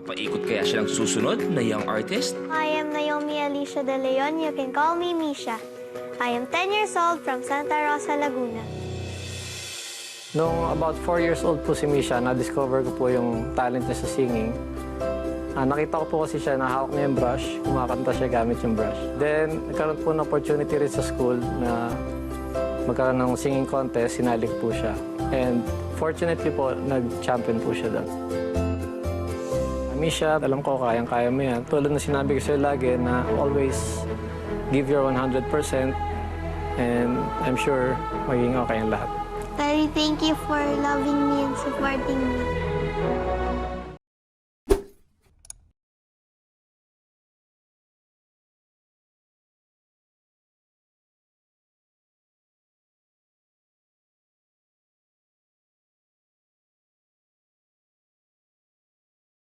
Mapapaikot kaya siya ng susunod na young artist? I am Naomi Alicia De Leon. You can call me Misha. I am 10 years old from Santa Rosa, Laguna. Nung about 4 years old po si Misha, na-discover ko po yung talent niya sa singing. Nakita ko po kasi siya, nahawak niya yung brush, kumakanta siya gamit yung brush. Then, nagkaroon po ng opportunity rin sa school na magkaroon ng singing contest, sinalik po siya. And fortunately po, nag-champion po siya doon. Misha, alam ko kayang-kaya mo yan. Tulad na sinabi ko sa'yo lagi na always give your 100% and I'm sure magiging okay ang lahat. Daddy, thank you for loving me and supporting me.